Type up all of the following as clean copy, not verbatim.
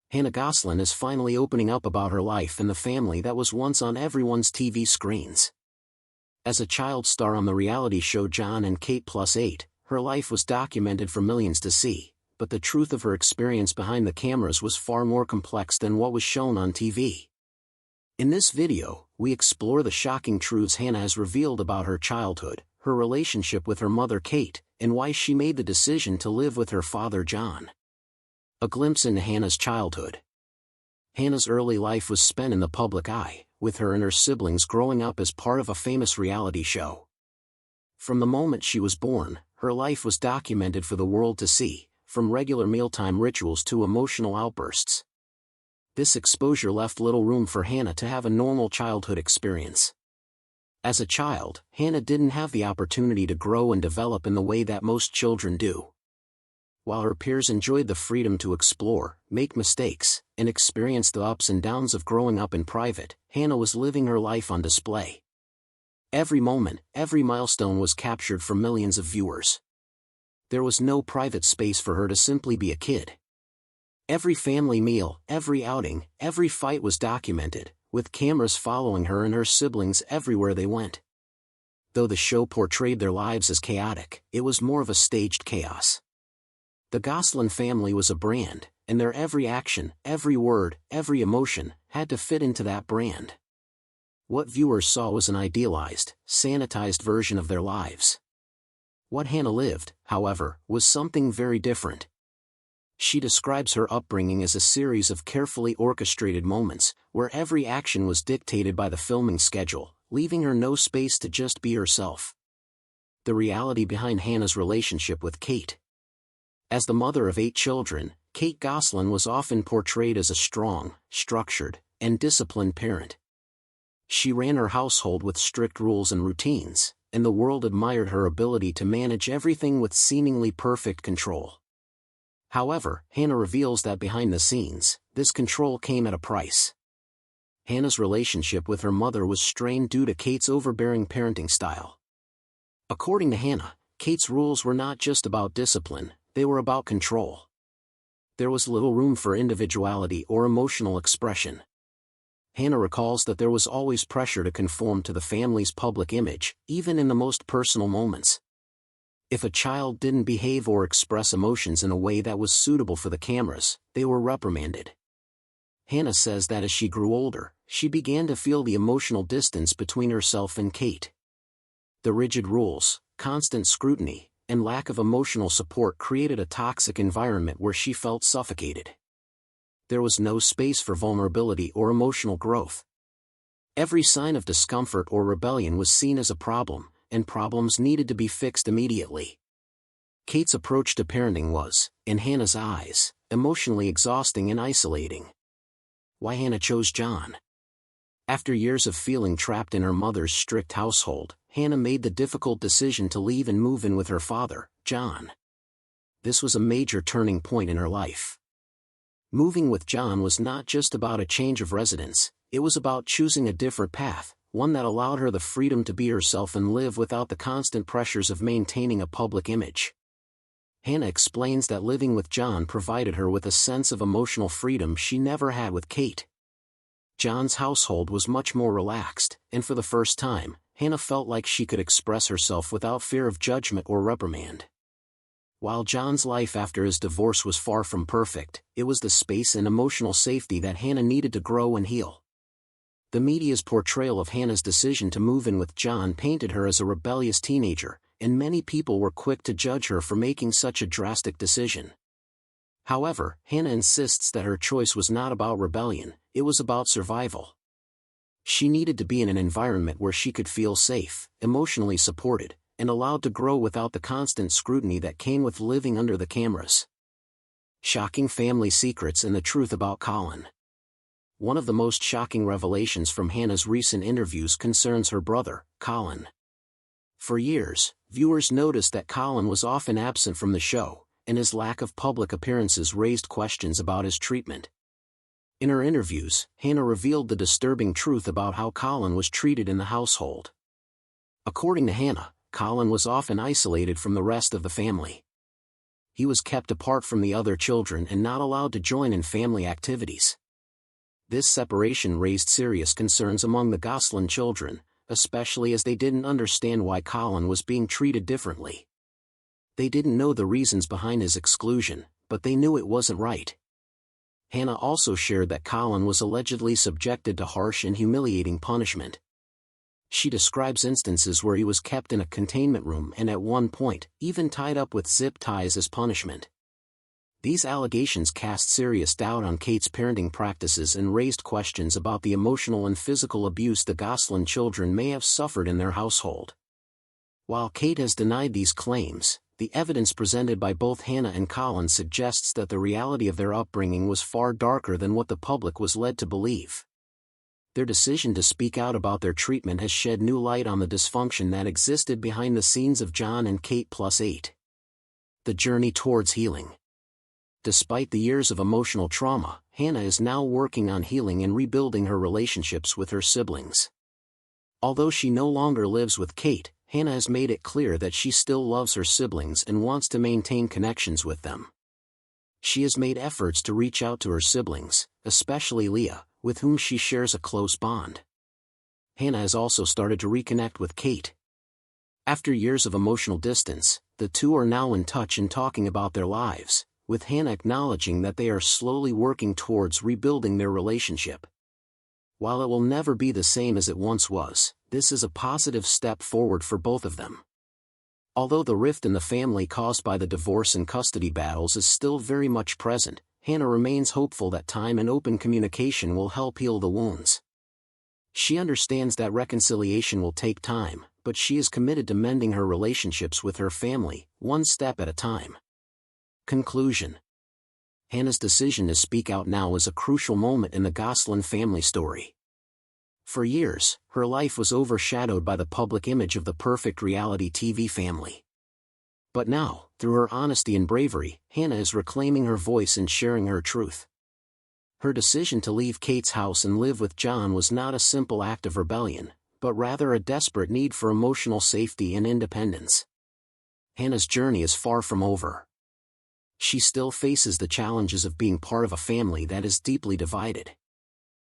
Hannah Gosselin is finally opening up about her life and the family that was once on everyone's TV screens. As a child star on the reality show Jon Kate Plus 8, her life was documented for millions to see, but the truth of her experience behind the cameras was far more complex than what was shown on TV. In this video, we explore the shocking truths Hannah has revealed about her childhood, her relationship with her mother Kate, and why she made the decision to live with her father Jon. A glimpse into Hannah's childhood. Hannah's early life was spent in the public eye, with her and her siblings growing up as part of a famous reality show. From the moment she was born, her life was documented for the world to see, from regular mealtime rituals to emotional outbursts. This exposure left little room for Hannah to have a normal childhood experience. As a child, Hannah didn't have the opportunity to grow and develop in the way that most children do. While her peers enjoyed the freedom to explore, make mistakes, and experience the ups and downs of growing up in private, Hannah was living her life on display. Every moment, every milestone was captured for millions of viewers. There was no private space for her to simply be a kid. Every family meal, every outing, every fight was documented, with cameras following her and her siblings everywhere they went. Though the show portrayed their lives as chaotic, it was more of a staged chaos. The Gosselin family was a brand, and their every action, every word, every emotion, had to fit into that brand. What viewers saw was an idealized, sanitized version of their lives. What Hannah lived, however, was something very different. She describes her upbringing as a series of carefully orchestrated moments, where every action was dictated by the filming schedule, leaving her no space to just be herself. The reality behind Hannah's relationship with Kate. As the mother of 8 children, Kate Gosselin was often portrayed as a strong, structured, and disciplined parent. She ran her household with strict rules and routines, and the world admired her ability to manage everything with seemingly perfect control. However, Hannah reveals that behind the scenes, this control came at a price. Hannah's relationship with her mother was strained due to Kate's overbearing parenting style. According to Hannah, Kate's rules were not just about discipline, they were about control. There was little room for individuality or emotional expression. Hannah recalls that there was always pressure to conform to the family's public image, even in the most personal moments. If a child didn't behave or express emotions in a way that was suitable for the cameras, they were reprimanded. Hannah says that as she grew older, she began to feel the emotional distance between herself and Kate. The rigid rules, constant scrutiny, and lack of emotional support created a toxic environment where she felt suffocated. There was no space for vulnerability or emotional growth. Every sign of discomfort or rebellion was seen as a problem, and problems needed to be fixed immediately. Kate's approach to parenting was, in Hannah's eyes, emotionally exhausting and isolating. Why Hannah chose Jon. After years of feeling trapped in her mother's strict household, Hannah made the difficult decision to leave and move in with her father, Jon. This was a major turning point in her life. Moving with Jon was not just about a change of residence, it was about choosing a different path, one that allowed her the freedom to be herself and live without the constant pressures of maintaining a public image. Hannah explains that living with Jon provided her with a sense of emotional freedom she never had with Kate. Jon's household was much more relaxed, and for the first time, Hannah felt like she could express herself without fear of judgment or reprimand. While Jon's life after his divorce was far from perfect, it was the space and emotional safety that Hannah needed to grow and heal. The media's portrayal of Hannah's decision to move in with Jon painted her as a rebellious teenager, and many people were quick to judge her for making such a drastic decision. However, Hannah insists that her choice was not about rebellion, it was about survival. She needed to be in an environment where she could feel safe, emotionally supported, and allowed to grow without the constant scrutiny that came with living under the cameras. Shocking family secrets and the truth about Colin. One of the most shocking revelations from Hannah's recent interviews concerns her brother, Colin. For years, viewers noticed that Colin was often absent from the show, and his lack of public appearances raised questions about his treatment. In her interviews, Hannah revealed the disturbing truth about how Colin was treated in the household. According to Hannah, Colin was often isolated from the rest of the family. he was kept apart from the other children and not allowed to join in family activities. This separation raised serious concerns among the Gosselin children, especially as they didn't understand why Colin was being treated differently. They didn't know the reasons behind his exclusion, but they knew it wasn't right. Hannah also shared that Colin was allegedly subjected to harsh and humiliating punishment. She describes instances where he was kept in a containment room and at one point, even tied up with zip ties as punishment. These allegations cast serious doubt on Kate's parenting practices and raised questions about the emotional and physical abuse the Gosselin children may have suffered in their household. While Kate has denied these claims, the evidence presented by both Hannah and Colin suggests that the reality of their upbringing was far darker than what the public was led to believe. Their decision to speak out about their treatment has shed new light on the dysfunction that existed behind the scenes of Jon Kate Plus 8. The journey towards healing. Despite the years of emotional trauma, Hannah is now working on healing and rebuilding her relationships with her siblings. Although she no longer lives with Kate, Hannah has made it clear that she still loves her siblings and wants to maintain connections with them. She has made efforts to reach out to her siblings, especially Leah, with whom she shares a close bond. Hannah has also started to reconnect with Kate. After years of emotional distance, the two are now in touch and talking about their lives, with Hannah acknowledging that they are slowly working towards rebuilding their relationship. While it will never be the same as it once was, this is a positive step forward for both of them. Although the rift in the family caused by the divorce and custody battles is still very much present, Hannah remains hopeful that time and open communication will help heal the wounds. She understands that reconciliation will take time, but she is committed to mending her relationships with her family, one step at a time. Conclusion. Hannah's decision to speak out now is a crucial moment in the Gosselin family story. For years, her life was overshadowed by the public image of the perfect reality TV family. But now, through her honesty and bravery, Hannah is reclaiming her voice and sharing her truth. Her decision to leave Kate's house and live with Jon was not a simple act of rebellion, but rather a desperate need for emotional safety and independence. Hannah's journey is far from over. She still faces the challenges of being part of a family that is deeply divided.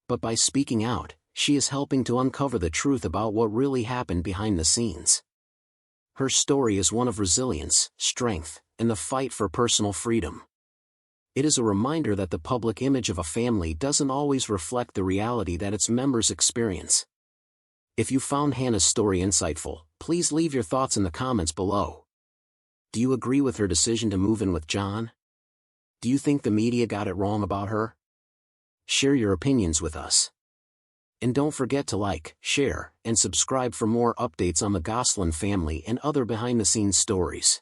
But by speaking out, she is helping to uncover the truth about what really happened behind the scenes. Her story is one of resilience, strength, and the fight for personal freedom. It is a reminder that the public image of a family doesn't always reflect the reality that its members experience. If you found Hannah's story insightful, please leave your thoughts in the comments below. Do you agree with her decision to move in with Jon? Do you think the media got it wrong about her? Share your opinions with us. And don't forget to like, share, and subscribe for more updates on the Gosselin family and other behind-the-scenes stories.